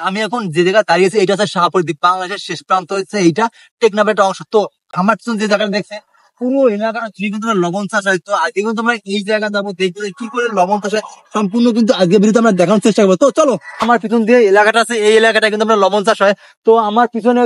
আমি এখন যে জায়গায় দাঁড়িয়েছি এটা হচ্ছে শাহপুর দ্বীপ, বাংলাদেশের শেষ প্রান্ত হচ্ছে এইটা, টেকনাফের একটা অংশ। তো আমার পিছনে যে জায়গাটা দেখছেন পুরো এলাকাটা জুড়ে কিন্তু আমরা লবণ চাষ হয়। তো আজকে কিন্তু আমরা এই জায়গা যাবো, দেখবো যে কি করে লবণ চাষ হয় সম্পূর্ণ কিন্তু আজকে ভিডিওতে আমরা দেখানোর চেষ্টা করবো। তো চলো, আমার পিছন দিয়ে এলাকাটা আছে, এই এলাকাটা কিন্তু আমরা লবণ চাষ হয়। তো আমার পিছনে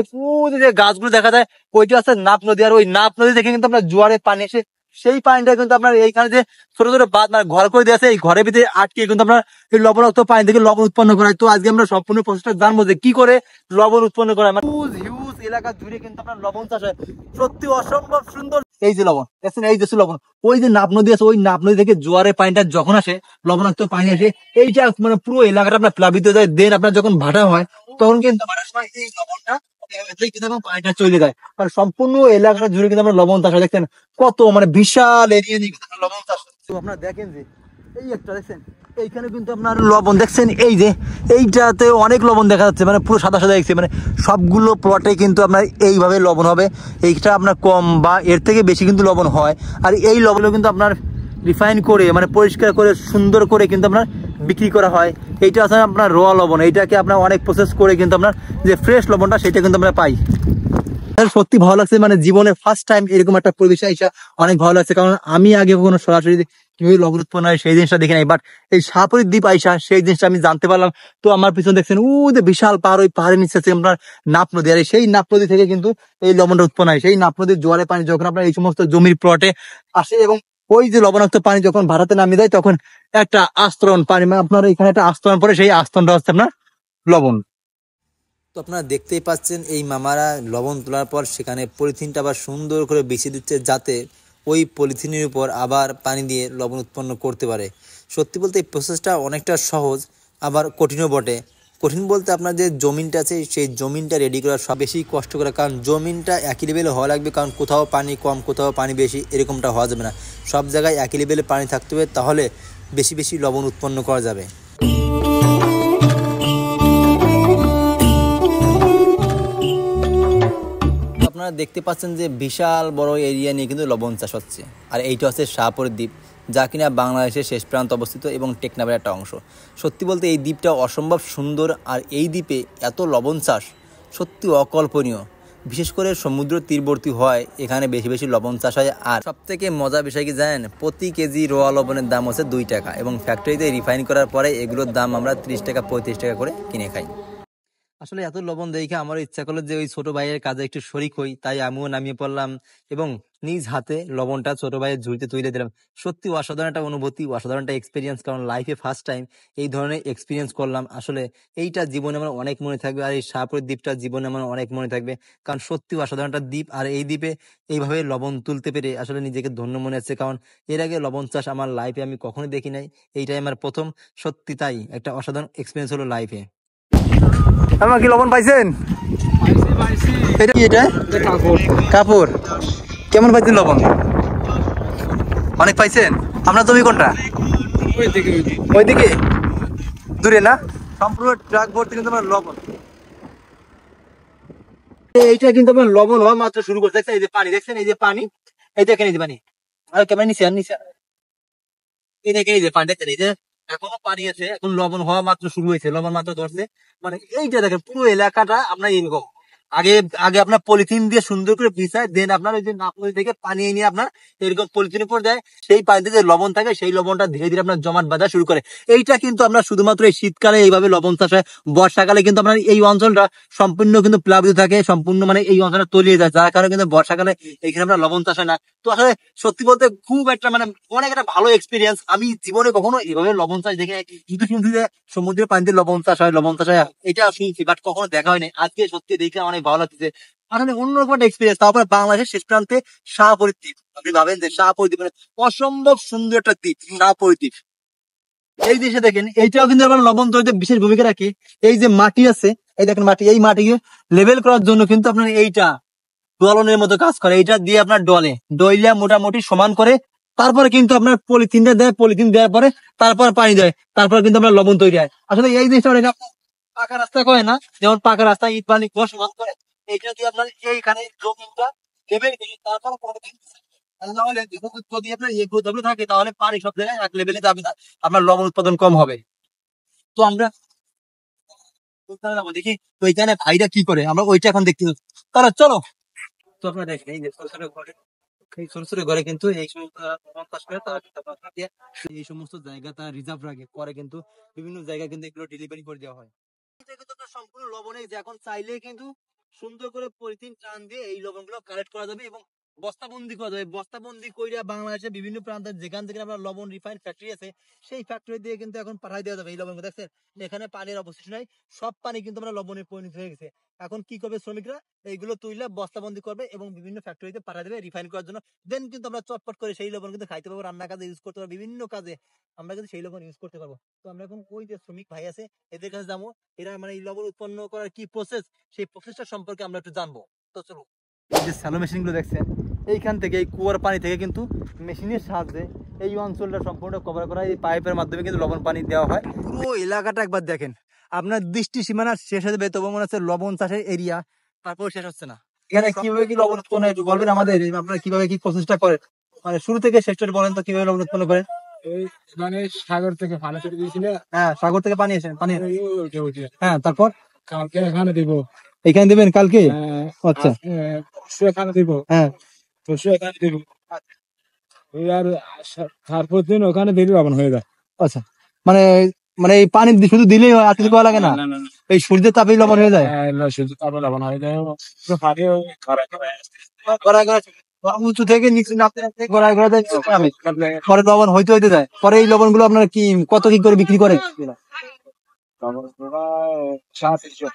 ওই যে গাছগুলো দেখা যায় ওইটা আছে নাপ নদী, আর ওই নাপ নদী থেকে কিন্তু আমরা জোয়ারের পানি এসে সেই পানিটা কিন্তু আপনার এইখানে যে ছোট ছোট বাঁধ মানে ঘর করে দিয়েছে, এই ঘরের ভিতরে আটকে কিন্তু আমরা এই লবণাক্ত পানি থেকে লবণ উৎপন্ন করা হয়। তো আজকে আমরা সম্পূর্ণ প্রসেসটা জানবো যে কি করে লবণ উৎপন্ন করা হয়। হিউজ হিউজ এলাকা জুড়ে কিন্তু আপনার লবণ চাষ হয়, সত্যি অসম্ভব সুন্দর। এই যে লবণ দেখছেন, এই যে লবণ, ওই যে নাপ নদী আছে, ওই নাপ নদী থেকে জোয়ারের পানিটা যখন আসে, লবণাক্ত পানি আসে, এইটা মানে পুরো এলাকাটা আপনার প্লাবিত হয়ে যায়। দেন আপনার যখন ভাটা হয় তখন কিন্তু ভাটার সময় এই লবণটা পানিটা চলে যায়, মানে সম্পূর্ণ এলাকাটা জুড়ে কিন্তু আমরা লবণ চাষ হয়। দেখছেন কত মানে বিশাল এরিয়া নিয়ে কিন্তু আমরা লবণ চাষ হয়। তো আপনারা দেখেন যে এই একটা দেখছেন এইখানে কিন্তু আপনার লবণ দেখছেন, এই যে এইটাতে অনেক লবণ দেখা যাচ্ছে, মানে পুরো সাদা সাদা দেখছে, মানে সবগুলো প্লটে কিন্তু আপনার এইভাবে লবণ হবে। এইটা আপনার কম বা এর থেকে বেশি কিন্তু লবণ হয়। আর এই লবণও কিন্তু আপনার রিফাইন করে মানে পরিষ্কার করে সুন্দর করে কিন্তু আপনার বিক্রি করা হয়। এইটা আছে আপনার র লবণ, এইটাকে আপনার অনেক প্রসেস করে কিন্তু আপনার যে ফ্রেশ লবণটা সেটা কিন্তু আমরা পাই। সত্যি ভালো লাগছে, মানে জীবনে ফার্স্ট টাইম এরকম একটা পরিবেশে আইসা অনেক ভালো লাগছে, কারণ আমি আগে কখনো সরাসরি কিভাবে লবণ উৎপন্ন হয় সেই জিনিসটা দেখি নাই, বাট এই শাহপুরীর দ্বীপ আইসা সেই জিনিসটা আমি জানতে পারলাম। তো আমার পিছনে দেখছেন ও যে বিশাল পাহাড়, ওই পাহাড়ের নিচে আছে আপনার নাপ নদী, আর সেই নাপ নদী থেকে কিন্তু এই লবণটা উৎপন্ন হয়। সেই নাপ নদীর জোয়ারের পানি যখন আপনার এই সমস্ত জমির প্লটে আসে এবং ওই যে লবণাক্ত পানি যখন ভাটাতে নামিয়ে দেয়, তখন একটা আস্তরণ পানি, মানে আপনার এখানে একটা আস্তরণ পরে, সেই আস্তরণটা হচ্ছে আপনার লবণ। তো আপনারা দেখতেই পাচ্ছেন এই মামারা লবণ তোলার পর সেখানে পলিথিনটা আবার সুন্দর করে বিছিয়ে দিচ্ছে, যাতে ওই পলিথিনের উপর আবার পানি দিয়ে লবণ উৎপন্ন করতে পারে। সত্যি বলতে এই প্রসেসটা অনেকটা সহজ, আবার কঠিনও বটে। কঠিন বলতে আপনার যে জমিনটা আছে সেই জমিনটা রেডি করা সব বেশি কষ্ট করা, কারণ জমিনটা একই লেভেলে হওয়া লাগবে, কারণ কোথাও পানি কম কোথাও পানি বেশি এরকমটা হওয়া যাবে না। সব জায়গায় একই লেভেলে পানি থাকতে হবে, তাহলে বেশি বেশি লবণ উৎপন্ন করা যাবে। আপনারা দেখতে পাচ্ছেন যে বিশাল বড় এরিয়া নিয়ে কিন্তু লবণ চাষ হচ্ছে, আর এইটা হচ্ছে শাহপুর দ্বীপ, যা কিনা বাংলাদেশের শেষ প্রান্ত অবস্থিত এবং টেকনাফের একটা অংশ। সত্যি বলতে এই দ্বীপটা অসম্ভব সুন্দর, আর এই দ্বীপে এত লবণ চাষ সত্যি অকল্পনীয়। বিশেষ করে সমুদ্র তীরবর্তী হয় এখানে বেশি বেশি লবণ চাষ হয়। আর সবথেকে মজার বিষয় কি জানেন, প্রতি কেজি রোয়া লবণের দাম হচ্ছে 2 টাকা, এবং ফ্যাক্টরিতে রিফাইন করার পরে এগুলোর দাম আমরা 30 টাকা 35 টাকা করে কিনে খাই। আসলে এত লবণ দেখে আমার ইচ্ছা করলো যে ওই ছোট ভাইয়ের কাজে একটু শরিক হই, তাই আমিও নামিয়ে পড়লাম এবং নিজ হাতে লবণটা ছোট ভাইয়ের ঝুড়িতে তুলে দিলাম। সত্যি অসাধারণ একটা অনুভূতি, অসাধারণ একটা এক্সপিরিয়েন্স, কারণ লাইফে ফার্স্ট টাইম এই ধরনের এক্সপিরিয়েন্স করলাম। আসলে এইটা জীবনে আমার অনেক মনে থাকবে, আর এই শাহপুর দ্বীপটা জীবনে আমার অনেক মনে থাকবে, কারণ সত্যি অসাধারণ একটা দ্বীপ। আর এই দ্বীপে এইভাবে লবণ তুলতে পেরে আসলে নিজেকে ধন্য মনে হচ্ছে, কারণ এর আগে লবণ চাষ আমার লাইফে আমি কখনোই দেখি নাই, এইটাই আমার প্রথম। সত্যি তাই একটা অসাধারণ এক্সপিরিয়েন্স হলো লাইফে। আমার কি লবণ পাইছেন? এটা কি? এটা কাপড়। কেমন পাইছেন লবণ? অনেক পাইছেন? আপনার জমি কোনটা? ওইদিকে দূরে না? সম্পূর্ণ ট্রাক ভর্তি কিন্তু আমার লবণ। এইটা কিন্তু আপনার লবণ হওয়া মাত্র শুরু করছে। দেখছেন এই যে পানি, দেখছেন এই যে পানি, এই দেখেন এই যে পানি, আর ক্যামেরা নিচে আর নিচে, এই দেখেন এই যে পানি, দেখছেন এই যে এখনো পানি আছে, এখন লবণ হওয়া মাত্র শুরু হয়েছে, লবণ মাত্র ধরছে। মানে এইটা দেখেন পুরো এলাকাটা আপনার এরকম। আগে আগে আপনার পলিথিন দিয়ে সুন্দর করে ভিজায়, দেন আপনার ওই যে নাপনদী থেকে পানি নিয়ে আপনার এরকম পলিথিনের উপর দেয়, সেই পানিতে যে লবণ থাকে সেই লবণটা ধীরে ধীরে আপনার জমাট বাঁধা শুরু করে। এইটা কিন্তু আমরা শুধুমাত্র এই শীতকালে এইভাবে লবণ চাষ হয়, বর্ষাকালে কিন্তু আপনার এই অঞ্চলটা সম্পূর্ণ কিন্তু প্লাবিত থাকে, সম্পূর্ণ মানে এই অঞ্চলটা তলিয়ে যায়, যার কারণে কিন্তু বর্ষাকালে এখানে আমরা লবণ চাষ হয় না। তো আসলে সত্যি বলতে খুব একটা মানে অনেক একটা ভালো এক্সপিরিয়েন্স। আমি জীবনে কখনো এইভাবে লবণ চাষ দেখে নাই। শুধু শুনছি যে সমুদ্রের পানিতে লবণ চাষ হয়, লবণ চাষ হয়, এটা শুনছি, বাট কখনো দেখা হয়নি। আজকে সত্যি দেখে অনেক ভালো লাগছে, আসলে অন্যরকম একটা এক্সপিরিয়েন্স। তারপরে বাংলাদেশের শেষ প্রান্তে শাহপুর দ্বীপ, আপনি ভাবেন যে শাহপুর দ্বীপ মানে অসম্ভব সুন্দর একটা দ্বীপ, শাহপুর দ্বীপ। এই দেশে দেখেন এইটাও কিন্তু আবার লবণ তৈরিতে বিশেষ ভূমিকা রাখে। এই যে মাটি আছে, এই দেখেন মাটি, এই মাটিকে লেভেল করার জন্য কিন্তু আপনার এইটা দোয়ালনের মতো কাজ করে। এইটা দিয়ে আপনার ডইলা মোটামুটি সমান করে, তারপরে কিন্তু আপনার পলিথিনটা দেয়, পলিথিন দেওয়ার পরে তারপর পানি দেয়, তারপর কিন্তু আপনার লবণ তৈরি হয়। আসলে এই জিনিসটা পাকা রাস্তা করে না, যেমন পাকা রাস্তা ইট বালি সমান করে, এইটা দিয়ে আপনার এইখানে জমিটা লেভেল করে তারপর পলিথিন, নাহলে যদি আপনার এগুলো থাকে তাহলে পানি সব জায়গায় এক লেভেলে যাবে না, আপনার লবণ উৎপাদন কম হবে। তো আমরা যাবো দেখি তো ওইখানে ভাইরা কি করে, আমরা ওইটা এখন দেখতে যাচ্ছি। তারা চলো। তো আপনারা দেখেন এই যে ছোট ছোট ঘরে, এই ছোট ছোট ঘরে কিন্তু এই সমস্ত লবণ চাষ করে, তারা কিন্তু আপনার দিয়ে এই সমস্ত জায়গা তারা রিজার্ভ রাখে, পরে কিন্তু বিভিন্ন জায়গায় কিন্তু এগুলো ডেলিভারি করে দেওয়া হয়। এটা কিন্তু আপনার সম্পূর্ণ লবণে যে এখন চাইলে কিন্তু সুন্দর করে পলিথিন টান দিয়ে এই লবণগুলো কালেক্ট করা যাবে এবং বস্তাবন্দি করা যাবে। বস্তাবন্দি কইরা বাংলাদেশের বিভিন্ন প্রান্তে যেখান থেকে আমরা লবণ রিফাইন ফ্যাক্টরি আছে সেই ফ্যাক্টরি দিয়ে কিন্তু এখন পাঠাই দেওয়া যাবে এই লবণ। দেখছেন এখানে পানির অবশিষ্ট নাই, সব পানি কিন্তু আমরা লবণে পরিণত হয়ে গেছে। এখন কি করবে শ্রমিকরা, এইগুলো তুইলা বস্তাবন্দি করবে এবং বিভিন্ন ফ্যাক্টরিতে পাঠাই দেবে রিফাইন করার জন্য। দেন কিন্তু আমরা চটপট করে সেই লবণ কিন্তু খাইতে পারবো, রান্নার কাজে ইউজ করতে পারবো, বিভিন্ন কাজে আমরা কিন্তু সেই লবণ ইউজ করতে পারবো। তো আমরা এখন ওই যে শ্রমিক ভাই আছে এদের কাছে যাবো, এরা মানে এই লবণ উৎপন্ন করার কি প্রসেস, সেই প্রসেসটা সম্পর্কে আমরা একটু জানবো। তো চলো, এই যে স্যালো মেশিন গুলো দেখছেন, এইখান থেকে এই কুয়ার পানি থেকে কিন্তু মেশিনের সাহায্যে এই অঞ্চলটা সম্পূর্ণ কভার করা, এই পাইপের মাধ্যমে কিন্তু লবণ পানি দেওয়া হয়। পুরো এলাকাটা একবার দেখেন, আপনার দৃষ্টি সীমানা শেষ হয়ে যাবে, তবে মনে হচ্ছে লবণ চাষের এরিয়া, তারপর শেষ হচ্ছে না। এখানে কিভাবে কি লবণ উৎপন্ন হয় একটু বলবেন আমাদের, আপনারা কিভাবে কি প্রসেসটা করেন, মানে শুরু থেকে শেষটা বলেন তো কিভাবে লবণ উৎপন্ন করেন? এই মানে সাগর থেকে পানি ছেড়ে দিয়েছিল। হ্যাঁ, সাগর থেকে পানি আসে, পানি। হ্যাঁ, তারপর কালকে এখানে দিব। এখানে দিবেন কালকে? আচ্ছা, পরশু এখানে দিব। হ্যাঁ, পরশু এখানে দিব। ওই আর তারপর দিন ওখানে দিলে লবণ হয়ে যায়। আচ্ছা, মানে মানে এই পানি শুধু দিলেই হয়, আর কিছু করা লাগে না? না, না, না। এই সূর্যের তাপেই লবণ হয়ে যায়? শুধু তারপর লবণ হয়ে যায়। পুরো পানি ওই গড়ায় গড়ায় গড়ায় গড়ায় উঁচু থেকে নিচে নামতে নামতে গড়ায় গড়ায় যায় নিচে নামে। পরে লবণ হইতে হইতে যায়, পরে এই লবণ গুলো আপনারা কি কত কি করে বিক্রি করেন? লবণ প্রায় 700।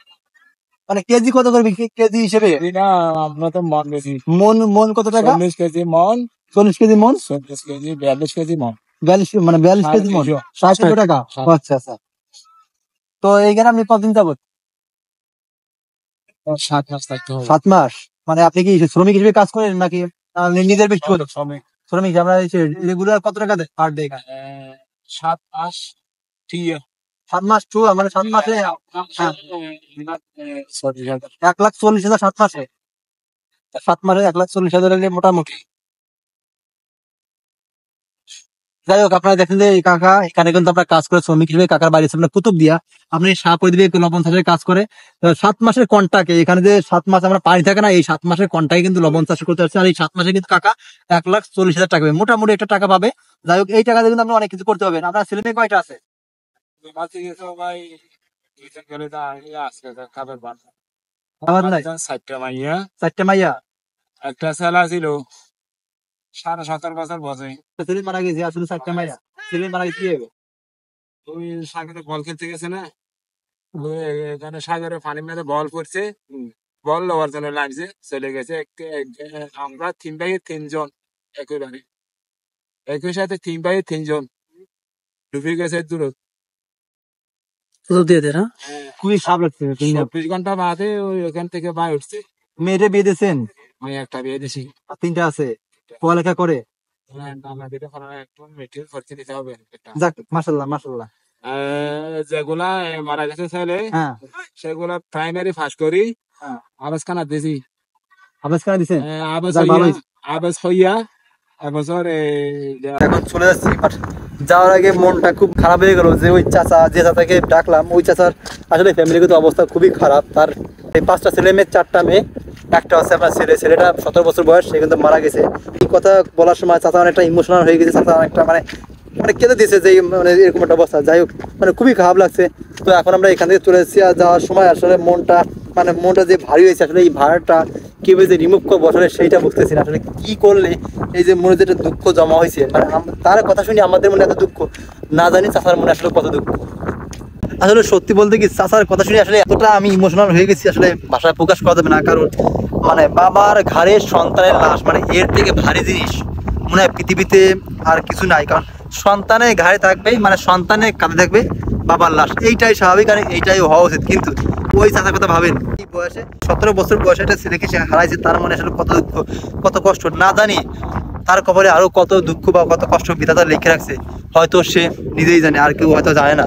মানে কেজি কত করে বিক্রি, কেজি হিসেবে? না, আমরা তো মন বেশি। মন মন কত টাকা? 40 কেজি মন। 40 কেজি মন? 40 কেজি 42 কেজি মন। 42 মানে 42 কেজি মন, 60 টাকা। আচ্ছা আচ্ছা। তো এইখানে আপনি কতদিন যাবত? 7 মাস থাকতে হবে। 7 মাস। মানে আপনি কি শ্রমিক হিসেবে কাজ করেন নাকি নিজের ব্যক্তি করেন? শ্রমিক। শ্রমিক। আমরা রেগুলার কত টাকা দেয় পার ডে? 7 মাস ঠিক 7 মাস টু মানে 7 মাসে 40,000। 1,40,000 7 মাসে। 7 মাসে 1,40,000 হলে মোটামুটি। যাই হোক, আপনারা দেখেন যে এই কাকা এখানে কিন্তু আপনার কাজ করে শ্রমিক হিসেবে, কাকার বাড়ি আপনার কুতুবদিয়া, আপনি শাহপরিদিকে লবণ চাষের কাজ করে 7 মাসের কন্ট্রাক্টে, এখানে যে 7 মাস আমরা পানি থাকে না, এই 7 মাসের কন্ট্রাক্টে কিন্তু লবণ চাষ করতে হচ্ছে। আর এই 7 মাসে কিন্তু কাকা 1,40,000 টাকা পাবে, মোটামুটি একটা টাকা পাবে। যাই হোক, এই টাকা দিয়ে কিন্তু আপনি অনেক কিছু করতে পারবেন। আপনার ছেলে মেয়ে কয়টা আছে? মাঝে গেছে ভাই গেলে তা আজকে খাবার বানা আমার নাই 7টা মাইয়া। 4টে মাইয়া। একটা ছেলা ছিল 17.5 বছর বয়সে। ছেলে মারা গেছে, আসলে 4টে মাইয়া। ছেলে মারা গেছে কি হবে? ওই সাগরে বল খেলতে গেছে না, ওই এখানে সাগরে পানির মধ্যে বল পড়ছে, বল লওয়ার জন্য লাগছে, চলে গেছে। আমরা 3 ভাইয়ের 3 জন একই বাড়ি, একই সাথে 3 ভাইয়ের 3 জন ডুবে গেছে দূরত। খুবই খারাপ লাগছে। 24 ঘন্টা বাদে ওই ওখান থেকে বাই উঠছে। মেয়েটা বিয়ে দিয়েছেন? আমি একটা বিয়ে দিছি। আর 3টা আছে, পড়ালেখা করে? আমরা দিতে একটু মেটেরিয়াল খরচ দিতে হবে একটা। যাক, মাশাআল্লাহ মাশাআল্লাহ। যেগুলা মারা গেছে ছেলে, হ্যাঁ, সেগুলা প্রাইমারি ফাঁস করি হ্যাঁ। আবাস খানা দিছি। আবেশ কানা দিছেন? আবাস যাক, ভালো হয়েছে। আবাস হইয়া এবছর এখন চলে যাচ্ছি, বাট যাওয়ার আগে মনটা খুব খারাপ হয়ে গেল যে ওই চাচা, যে চাচাকে ডাকলাম, ওই চাচার আসলে ফ্যামিলিগত অবস্থা খুবই খারাপ। তার এই 5টা ছেলে মেয়ে, 4টা মেয়ে, একটা আছে আপনার ছেলেটা 17 বছর বয়স, সে কিন্তু মারা গেছে। এই কথা বলার সময় চাচা অনেকটা ইমোশনাল হয়ে গেছে, চাচা অনেকটা মানে মানে কেঁদে দিয়েছে যে মানে এরকম একটা অবস্থা। যাই হোক, মানে খুবই খারাপ লাগছে। তো এখন আমরা এখান থেকে চলে এসেছি, আর যাওয়ার সময় আসলে মনটা যে ভারী হয়েছে, আসলে এই ভারটা কিভাবে যে রিমুভ করবো আসলে সেইটা বুঝতেছি না। আসলে কি করলে এই যে মনে যেটা দুঃখ জমা হয়েছে, মানে তার কথা শুনি আমাদের মনে এত দুঃখ, না জানি চাচার মনে আসলে কত দুঃখ। আসলে সত্যি বলতে কি, চাচার কথা শুনে আসলে এতটা আমি ইমোশনাল হয়ে গেছি, আসলে ভাষায় প্রকাশ করা যাবে না। কারণ মানে বাবার ঘাড়ে সন্তানের লাশ, মানে এর থেকে ভারী জিনিস মনে হয় পৃথিবীতে আর কিছু নাই। কারণ সন্তানের ঘাড়ে থাকবে, মানে সন্তানের কাঁধে থাকবে বাবার লাশ, এইটাই স্বাভাবিক আর এইটাই হওয়া উচিত। কিন্তু ওই চাচার কথা ভাবেন, এই বয়সে 17 বছর বয়সে একটা ছেলেকে সে হারাইছে, তার মনে আসলে কত দুঃখ, কত কষ্ট, না জানি তার কবরে আরো কত দুঃখ বা কত কষ্ট বিধাতা লিখে রাখছে, হয়তো সে নিজেই জানে, আর কেউ হয়তো জানে না।